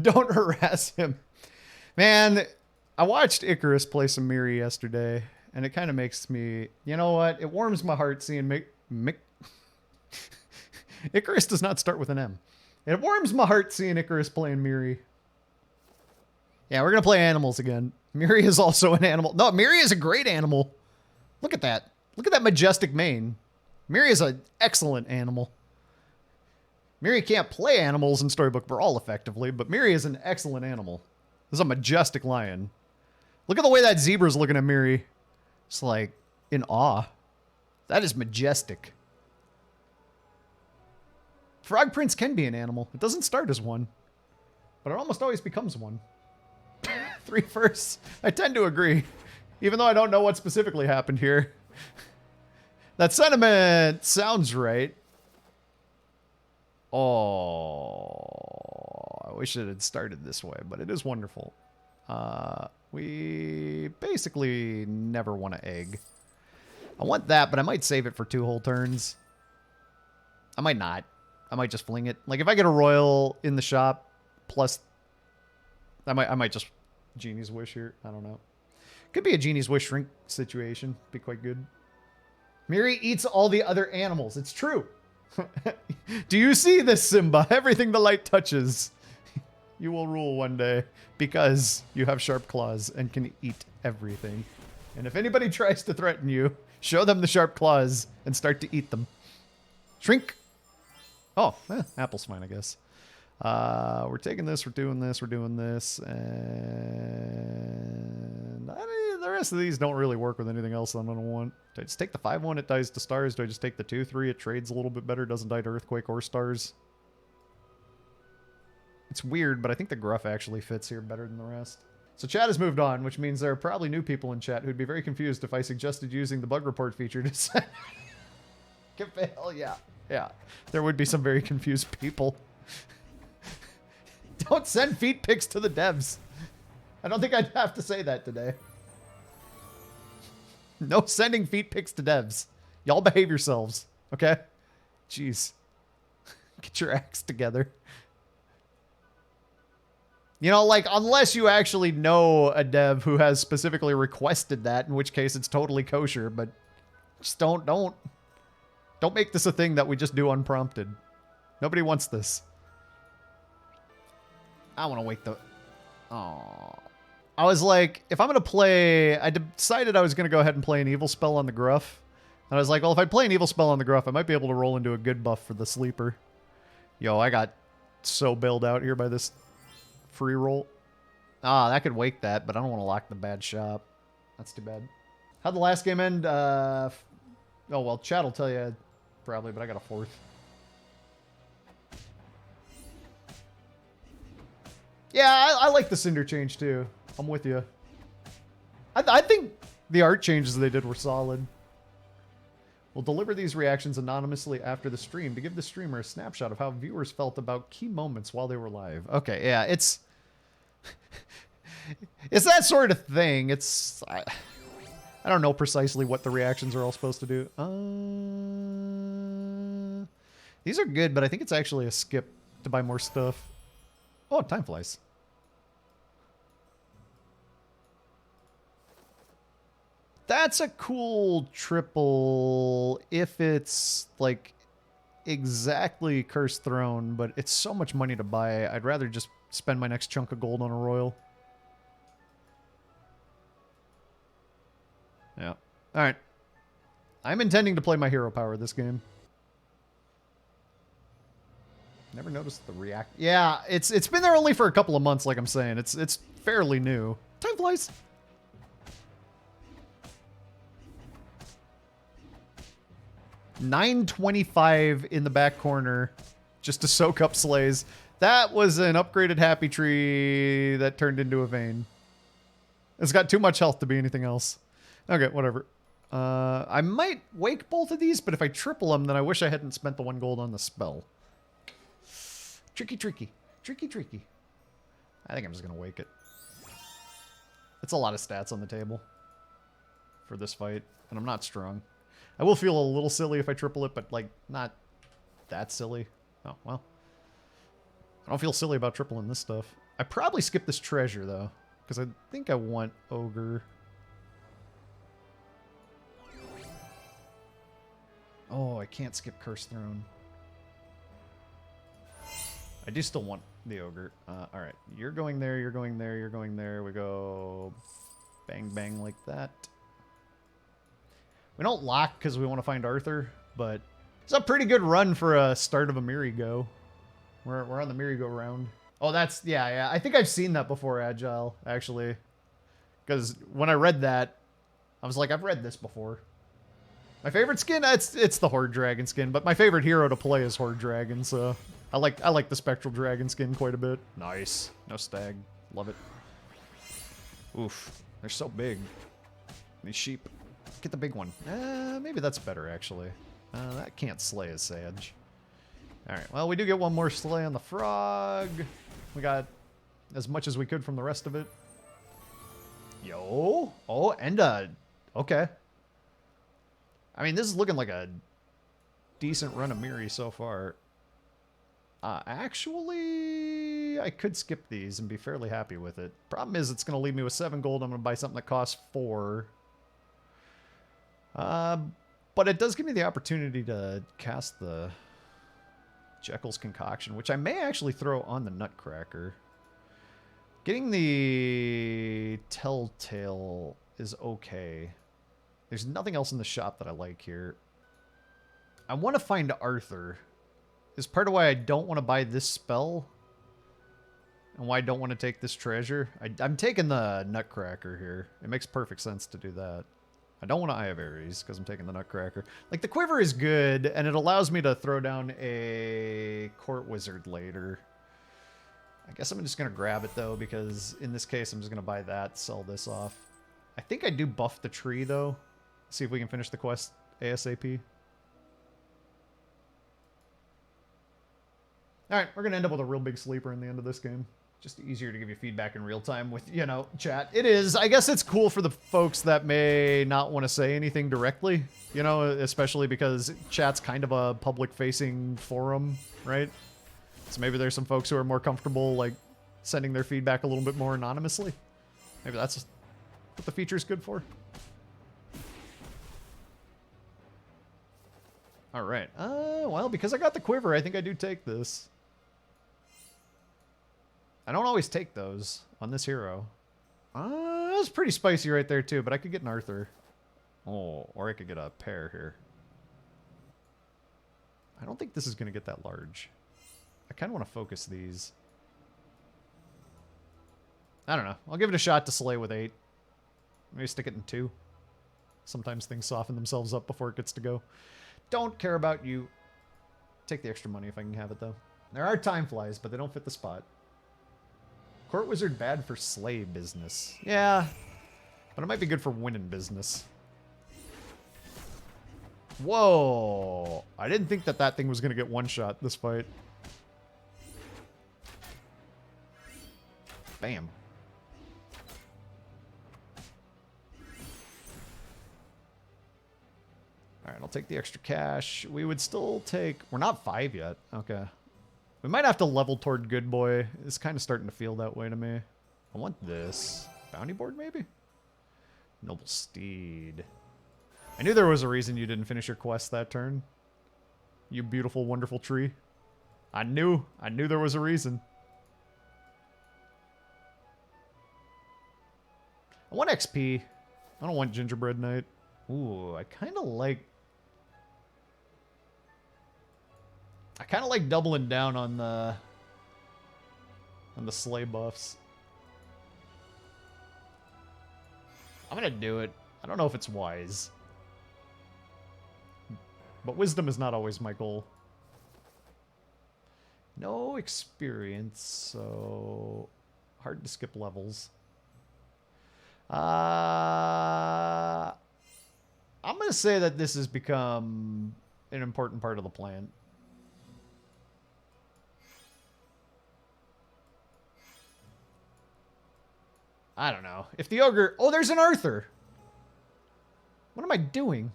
Don't harass him. Man, I watched Icarus play some Mihri yesterday, and it kind of makes me... You know what? It warms my heart seeing Icarus does not start with an M. It warms my heart seeing Icarus playing Mihri. Yeah, we're going to play animals again. Mihri is also an animal. No, Mihri is a great animal. Look at that. Look at that majestic mane. Mihri is an excellent animal. Mihri can't play animals in Storybook Brawl effectively, but Mihri is an excellent animal. This is a majestic lion. Look at the way that zebra's looking at Mihri. It's like in awe. That is majestic. Frog Prince can be an animal. It doesn't start as one, but it almost always becomes one. 3 firsts. I tend to agree, even though I don't know what specifically happened here. That sentiment sounds right. Oh, I wish it had started this way, but it is wonderful. We basically never want to egg. I want that, but I might save it for 2 whole turns. I might not. I might just fling it. Like if I get a royal in the shop, plus I might just Genie's Wish here. I don't know. Could be a Genie's Wish shrink situation. Be quite good. Mihri eats all the other animals. It's true. Do you see this, Simba? Everything the light touches. You will rule one day because you have sharp claws and can eat everything. And if anybody tries to threaten you, show them the sharp claws and start to eat them. Shrink. Oh, apple's fine, I guess. We're taking this, we're doing this, we're doing this, and the rest of these don't really work with anything else I'm going to want. Do I just take the 5-1, it dies to stars? Do I just take the 2-3, it trades a little bit better, doesn't die to earthquake or stars? It's weird, but I think the gruff actually fits here better than the rest. So chat has moved on, which means there are probably new people in chat who'd be very confused if I suggested using the bug report feature to send... Hell yeah. Yeah. There would be some very confused people. Don't send feet pics to the devs. I don't think I'd have to say that today. No sending feet pics to devs. Y'all behave yourselves, okay? Jeez. Get your acts together. You know, like, unless you actually know a dev who has specifically requested that, in which case it's totally kosher, but just don't make this a thing that we just do unprompted. Nobody wants this. I want to wake the... Oh. I was like, if I'm going to play... I decided I was going to go ahead and play an evil spell on the gruff. And I was like, well, if I play an evil spell on the gruff, I might be able to roll into a good buff for the sleeper. Yo, I got so bailed out here by this free roll. Ah, that could wake that, but I don't want to lock the bad shop. That's too bad. How'd the last game end? Oh, well, chat will tell you probably, but I got a 4th. Yeah, I like the Cinder change too. I'm with you. I think the art changes they did were solid. We'll deliver these reactions anonymously after the stream to give the streamer a snapshot of how viewers felt about key moments while they were live. Okay, yeah, it's... it's that sort of thing. It's... I don't know precisely what the reactions are all supposed to do. These are good, but I think it's actually a skip to buy more stuff. Oh, time flies. That's a cool triple if it's like exactly Cursed Throne, but it's so much money to buy. I'd rather just spend my next chunk of gold on a royal. Yeah. Alright. I'm intending to play my hero power this game. Never noticed the react. Yeah, it's been there only for a couple of months, like I'm saying. It's fairly new. Time flies. $9.25 in the back corner just to soak up slays. That was an upgraded happy tree that turned into a vein. It's got too much health to be anything else. Okay, whatever. I might wake both of these, but if I triple them, then I wish I hadn't spent the 1 gold on the spell. Tricky, tricky. Tricky, tricky. I think I'm just going to wake it. It's a lot of stats on the table for this fight, and I'm not strong. I will feel a little silly if I triple it, but, like, not that silly. Oh, well. I don't feel silly about tripling this stuff. I probably skip this treasure, though, because I think I want Ogre. Oh, I can't skip Curse Throne. I do still want the Ogre. Alright, you're going there, you're going there, you're going there. We go bang, bang like that. We don't lock because we want to find Arthur, but it's a pretty good run for a start of a Mihri go. We're on the Mihri go round. Oh, that's, yeah. I think I've seen that before, Agile, actually. Because when I read that, I was like, I've read this before. My favorite skin, it's the Horde Dragon skin, but my favorite hero to play is Horde Dragon, so I like the Spectral Dragon skin quite a bit. Nice. No stag. Love it. Oof. They're so big. These sheep. Get the big one. Maybe that's better, actually. That can't slay as Sage. Alright, well, we do get one more slay on the frog. We got as much as we could from the rest of it. Yo. Oh, and okay. I mean, this is looking like a decent run of Mihri so far. Actually, I could skip these and be fairly happy with it. Problem is, it's going to leave me with 7 gold. I'm going to buy something that costs 4. But it does give me the opportunity to cast the Jekyll's Concoction, which I may actually throw on the Nutcracker. Getting the Telltale is okay. There's nothing else in the shop that I like here. I want to find Arthur. Is part of why I don't want to buy this spell. And why I don't want to take this treasure. I'm taking the Nutcracker here. It makes perfect sense to do that. I don't want to Eye of Ares because I'm taking the Nutcracker. Like, the Quiver is good, and it allows me to throw down a Court Wizard later. I guess I'm just going to grab it, though, because in this case, I'm just going to buy that, sell this off. I think I do buff the tree, though. See if we can finish the quest ASAP. Alright, we're going to end up with a real big sleeper in the end of this game. Just easier to give you feedback in real time with, you know, chat. It is. I guess it's cool for the folks that may not want to say anything directly, you know, especially because chat's kind of a public-facing forum, right? So maybe there's some folks who are more comfortable, like, sending their feedback a little bit more anonymously. Maybe that's what the feature's good for. Alright. Well, because I got the Quiver, I think I do take this. I don't always take those on this hero. That's pretty spicy right there, too, but I could get an Arthur. Oh, or I could get a pair here. I don't think this is going to get that large. I kind of want to focus these. I don't know. I'll give it a shot to slay with 8. Maybe stick it in 2. Sometimes things soften themselves up before it gets to go. Don't care about you. Take the extra money if I can have it, though. There are time flies, but they don't fit the spot. Court Wizard bad for slay business. Yeah, but it might be good for winning business. Whoa! I didn't think that that thing was going to get one shot this fight. Bam. Alright, I'll take the extra cash. We would still take... We're not 5 yet. Okay. We might have to level toward Good Boy. It's kind of starting to feel that way to me. I want this. Bounty board, maybe? Noble Steed. I knew there was a reason you didn't finish your quest that turn. You beautiful, wonderful tree. I knew there was a reason. I want XP. I don't want Gingerbread Knight. Ooh, I kind of like doubling down on the slay buffs. I'm gonna do it. I don't know if it's wise. But wisdom is not always my goal. No experience, so hard to skip levels. I'm gonna say that this has become an important part of the plan. I don't know. If the ogre... Oh, there's an Arthur! What am I doing?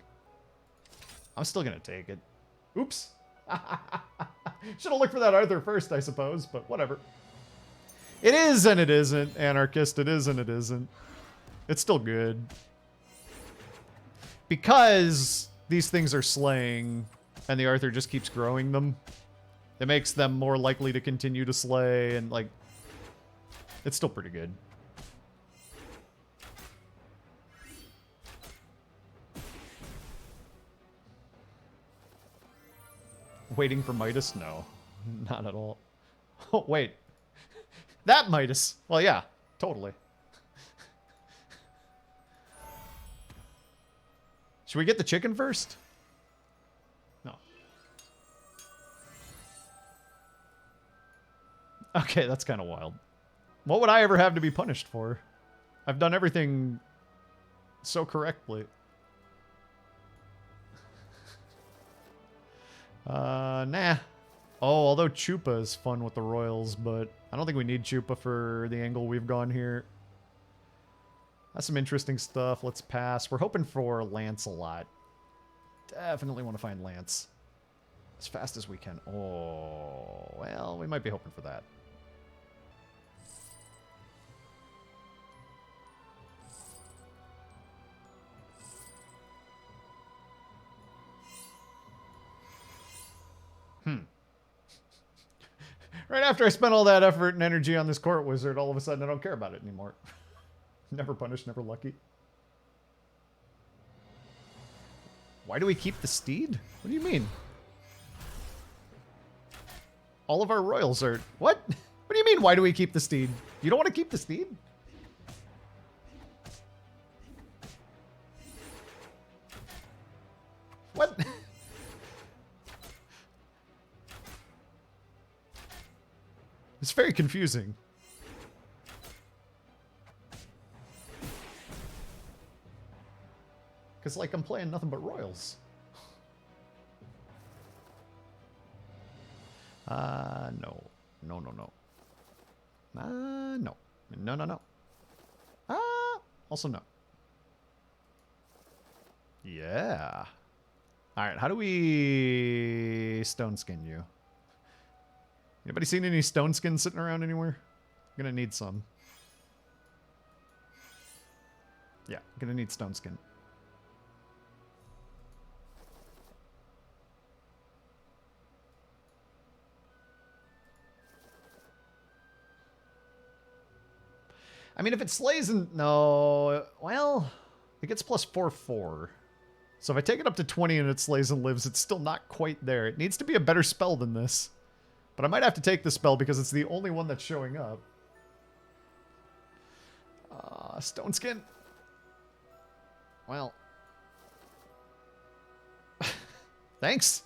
I'm still gonna take it. Oops. Should have looked for that Arthur first, I suppose, but whatever. It is and it isn't, Anarchist. It is and it isn't. It's still good. Because these things are slaying, and the Arthur just keeps growing them, it makes them more likely to continue to slay, and, like, it's still pretty good. Waiting for Midas? No. Not at all. Oh, wait. That Midas! Well, yeah. Totally. Should we get the chicken first? No. Okay, that's kind of wild. What would I ever have to be punished for? I've done everything so correctly. Nah. Oh, although Chupa is fun with the Royals, but I don't think we need Chupa for the angle we've gone here. That's some interesting stuff. Let's pass. We're hoping for Lance a lot. Definitely want to find Lance as fast as we can. Oh, well, we might be hoping for that. Right after I spent all that effort and energy on this court wizard, all of a sudden I don't care about it anymore. Never punished, never lucky. Why do we keep the steed? What do you mean? All of our royals are... What? What do you mean, why do we keep the steed? You don't want to keep the steed? What? It's very confusing. Because, like, I'm playing nothing but royals. No. No, no, no. No. No, no, no. Also no. Yeah. Alright, how do we stone skin you? Anybody seen any stone skin sitting around anywhere? I'm gonna need some. Yeah, I'm gonna need stone skin. I mean, if it slays in... No... Well... It gets plus 4/4. So if I take it up to 20 and it slays and lives, it's still not quite there. It needs to be a better spell than this. But I might have to take the spell because it's the only one that's showing up. Stone skin. Well. Thanks.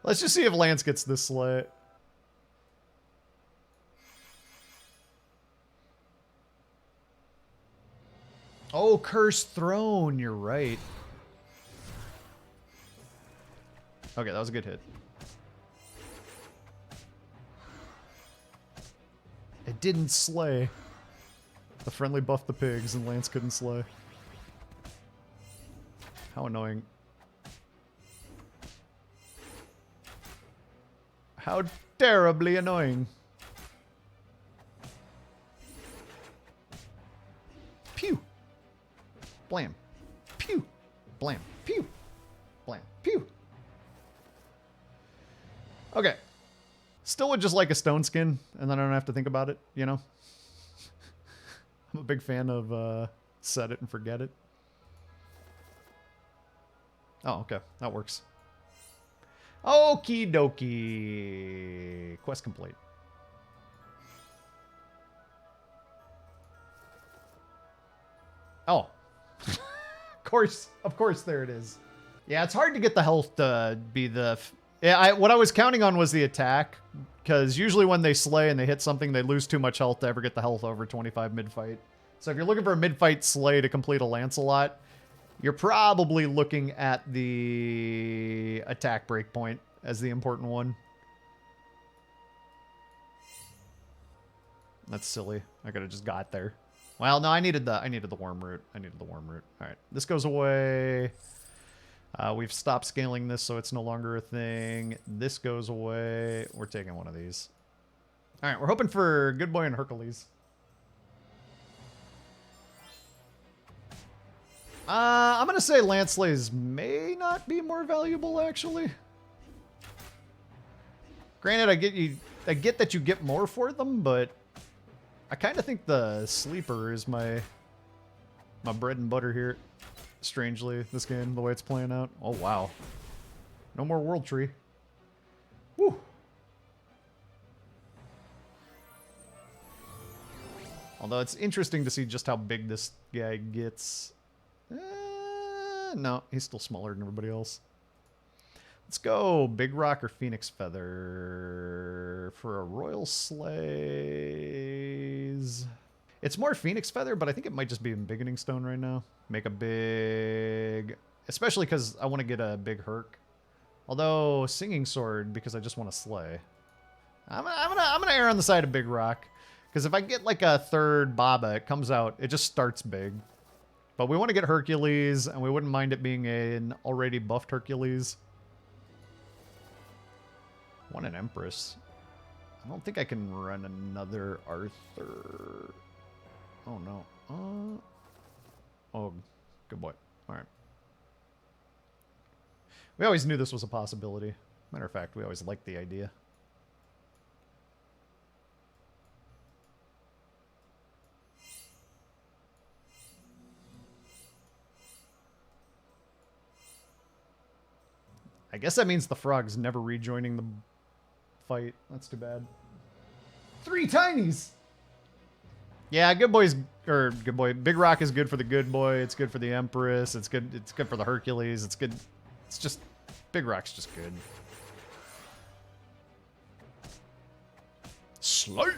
Let's just see if Lance gets this slay. Oh, Cursed Throne. You're right. Okay, that was a good hit. It didn't slay. The friendly buffed the pigs and Lance couldn't slay. How annoying. How terribly annoying. Pew. Blam. Pew. Blam. Pew. Blam. Pew. Okay. Still would just like a stone skin, and then I don't have to think about it, you know? I'm a big fan of set it and forget it. Oh, okay. That works. Okie dokie. Quest complete. Oh. Of course there it is. Yeah, it's hard to get the health to be the... Yeah, what I was counting on was the attack, because usually when they slay and they hit something, they lose too much health to ever get the health over 25 mid-fight. So if you're looking for a mid-fight slay to complete a Lancelot, you're probably looking at the attack breakpoint as the important one. That's silly. I could have just got there. Well, no, I needed the worm root. All right, this goes away. We've stopped scaling this, so it's no longer a thing. This goes away. We're taking one of these. All right, we're hoping for Good Boy and Hercules. I'm going to say Lance Slays may not be more valuable, actually. Granted, I get that you get more for them, but I kind of think the Sleeper is my bread and butter here. Strangely, this game, the way it's playing out. Oh, wow. No more World Tree. Woo. Although it's interesting to see just how big this guy gets. No, he's still smaller than everybody else. Let's go Big Rock or Phoenix Feather for a Royal Slays. It's more Phoenix Feather, but I think it might just be in Beginning Stone right now. Make a big... Especially because I want to get a big Herc. Although, Singing Sword, because I just want to slay. I'm gonna err on the side of Big Rock. Because if I get like a third Baba, it comes out, it just starts big. But we want to get Hercules, and we wouldn't mind it being an already buffed Hercules. Want an Empress. I don't think I can run another Arthur. Oh, no. Oh, good boy. All right. We always knew this was a possibility. Matter of fact, we always liked the idea. I guess that means the frog's never rejoining the fight. That's too bad. 3 tinies! Yeah, good boy's... Or, good boy. Big Rock is good for the good boy. It's good for the Empress. It's good for the Hercules. It's good... It's just... Big Rock's just good. Slay!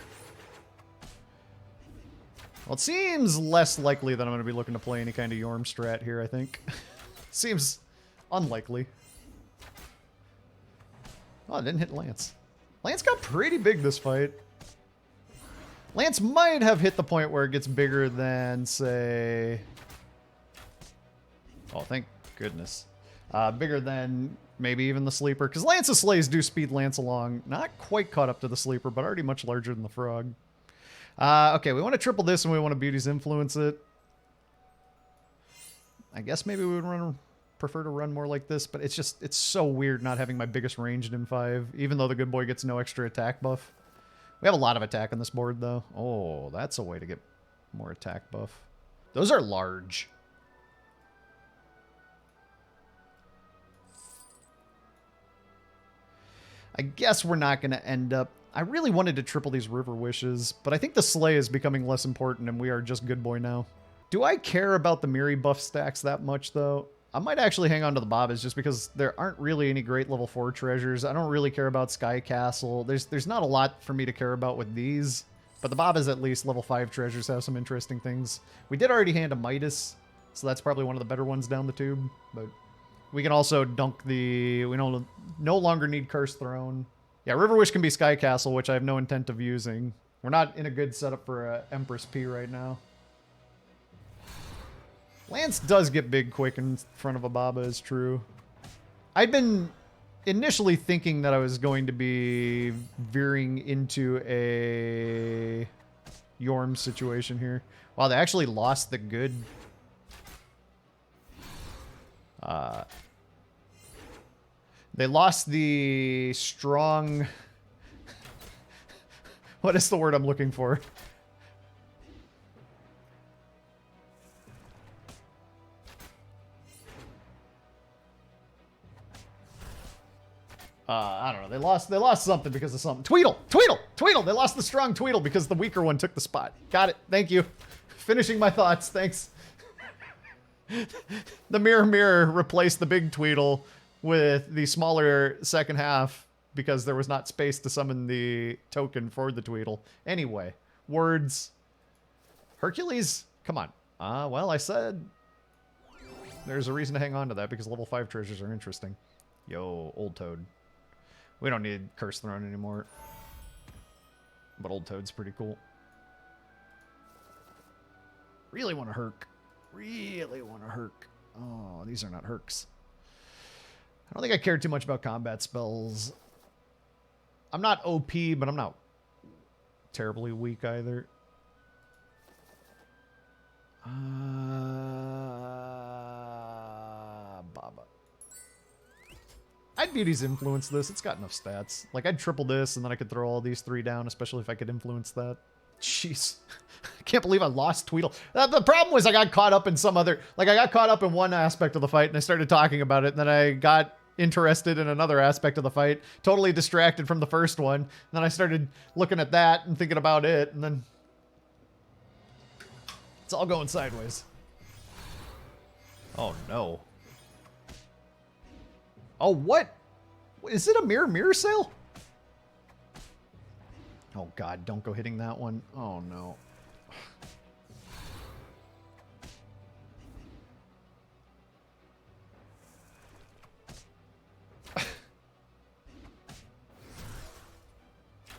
Well, it seems less likely that I'm going to be looking to play any kind of Yorm strat here, I think. Seems unlikely. Oh, it didn't hit Lance. Lance got pretty big this fight. Lance might have hit the point where it gets bigger than, say... Oh, thank goodness. Bigger than maybe even the Sleeper. Because Lance's Slays do speed Lance along. Not quite caught up to the Sleeper, but already much larger than the Frog. Okay, we want to triple this and we want to Beauty's Influence it. I guess maybe we would prefer to run more like this, but it's so weird not having my biggest ranged in 5, even though the good boy gets no extra attack buff. We have a lot of attack on this board, though. Oh, that's a way to get more attack buff. Those are large. I guess we're not going to end up... I really wanted to triple these River Wishes, but I think the Slay is becoming less important and we are just good boy now. Do I care about the Mihri buff stacks that much, though? I might actually hang on to the Babas just because there aren't really any great level 4 treasures. I don't really care about Sky Castle. There's not a lot for me to care about with these. But the Babas, at least, level 5 treasures have some interesting things. We did already hand a Midas, so that's probably one of the better ones down the tube. But we can also dunk the... We no longer need Curse Throne. Yeah, River Wish can be Sky Castle, which I have no intent of using. We're not in a good setup for Empress P right now. Lance does get big quick in front of a Baba, is true. I'd been initially thinking that I was going to be veering into a Yorm situation here. Wow, they actually lost the good... They lost the strong... What is the word I'm looking for? I don't know. They lost something because of something. Tweedle! Tweedle! Tweedle! They lost the strong Tweedle because the weaker one took the spot. Got it. Thank you. Finishing my thoughts. Thanks. The Mirror replaced the big Tweedle with the smaller second half because there was not space to summon the token for the Tweedle. Anyway, words. Hercules? Come on. Well, I said there's a reason to hang on to that because level 5 treasures are interesting. Yo, Old Toad. We don't need Curse Throne anymore. But Old Toad's pretty cool. Really want to Herc. Really want to Herc. Oh, these are not Hercs. I don't think I care too much about combat spells. I'm not OP, but I'm not terribly weak either. Baba. I'd Beauty's influence this. It's got enough stats. Like, I'd triple this, and then I could throw all these 3 down, especially if I could influence that. Jeez. I can't believe I lost Tweedle. The problem was I got caught up in some other... Like, I got caught up in one aspect of the fight, and I started talking about it, and then I got interested in another aspect of the fight, totally distracted from the first one, and then I started looking at that and thinking about it, and then... It's all going sideways. Oh, no. Oh, what? Is it a mirror sale? Oh, God, don't go hitting that one. Oh, no.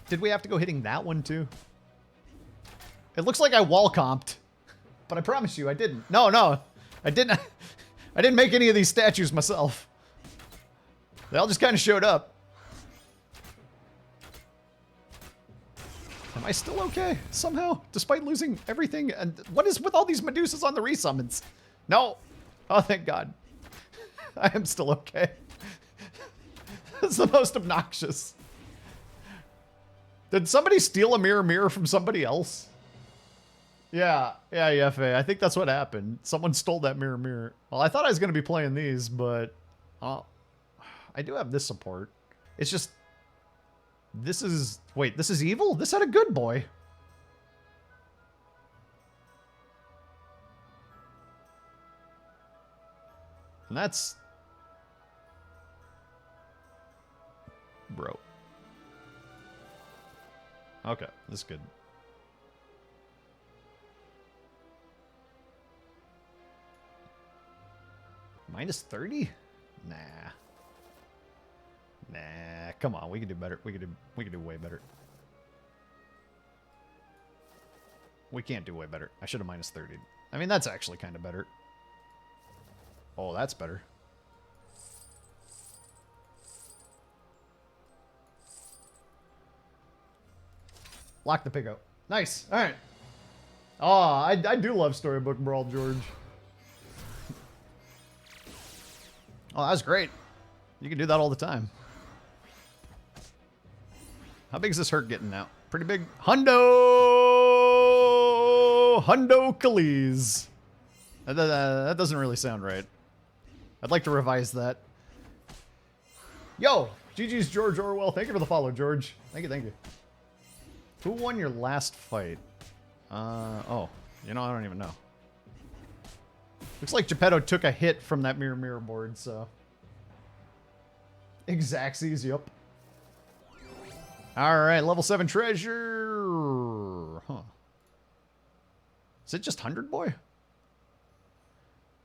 Did we have to go hitting that one, too? It looks like I wall comped. But I promise you, I didn't. No, I didn't. I didn't make any of these statues myself. They all just kind of showed up. Am I still okay somehow, despite losing everything? And what is with all these Medusas on the resummons? No. Oh, thank God. I am still okay. That's the most obnoxious. Did somebody steal a mirror from somebody else? Yeah, Faye. I think that's what happened. Someone stole that mirror. Well, I thought I was going to be playing these, but I do have this support. It's just, this is, wait, this is evil? This had a good boy. And that's, bro. Okay, this is good. Minus 30? Nah. Nah, come on, we can do better. We can do way better. We can't do way better. I should have minus 30. I mean, that's actually kind of better. Oh, that's better. Lock the pig out. Nice. All right. Oh, I do love Storybook Brawl, George. Oh, that was great. You can do that all the time. How big is this hurt getting now? Pretty big. Hundo Khalees. That doesn't really sound right. I'd like to revise that. Yo, GG's George Orwell. Thank you for the follow, George. Thank you. Who won your last fight? Oh, you know, I don't even know. Looks like Geppetto took a hit from that mirror board, so. Exacxies, yep. Alright, level 7 treasure. Huh. Is it just 100 boy?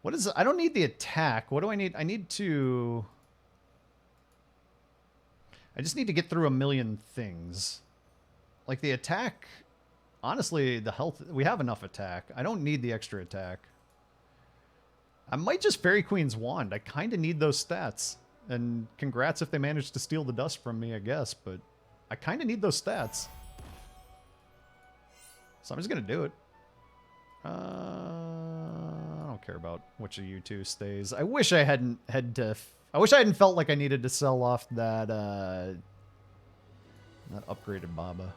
What is it? I don't need the attack. What do I need? I just need to get through 1,000,000 things. Like the attack, honestly, the health, we have enough attack. I don't need the extra attack. I might just Fairy Queen's Wand. I kind of need those stats. And congrats if they managed to steal the dust from me, I guess. But I kind of need those stats. So I'm just going to do it. I don't care about which of you two stays. I wish I hadn't I wish I hadn't felt like I needed to sell off that upgraded Baba.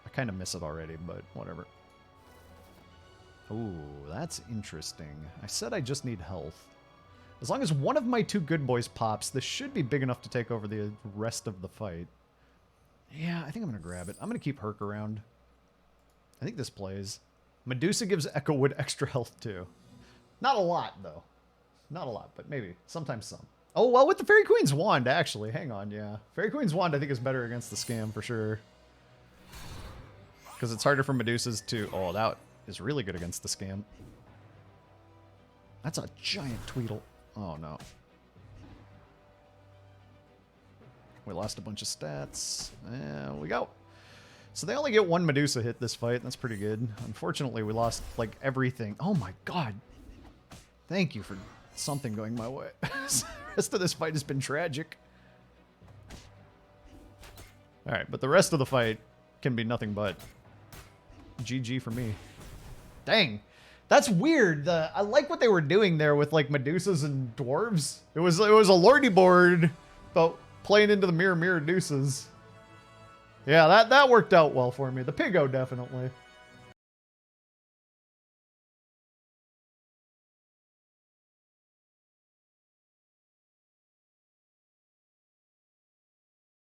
I kind of miss it already, but whatever. Ooh, that's interesting. I said I just need health. As long as one of my 2 good boys pops, this should be big enough to take over the rest of the fight. Yeah, I think I'm going to grab it. I'm going to keep Herc around. I think this plays. Medusa gives Echowood extra health too. Not a lot, though. Not a lot, but maybe. Sometimes some. Oh, well, with the Fairy Queen's Wand, actually. Hang on, yeah. Fairy Queen's Wand, I think, is better against the scam, for sure. Because it's harder for Medusas to... Oh, that is really good against the scam. That's a giant Tweedle. Oh, no. We lost a bunch of stats. There we go. So they only get 1 Medusa hit this fight. That's pretty good. Unfortunately, we lost, like, everything. Oh, my God. Thank you for something going my way. rest of this fight has been tragic. Alright, but the rest of the fight can be nothing but GG for me. Dang. That's weird. I like what they were doing there with like Medusas and Dwarves. It was a Lordy board, but playing into the Mirror Deuces. Yeah, that worked out well for me. The Piggo, definitely.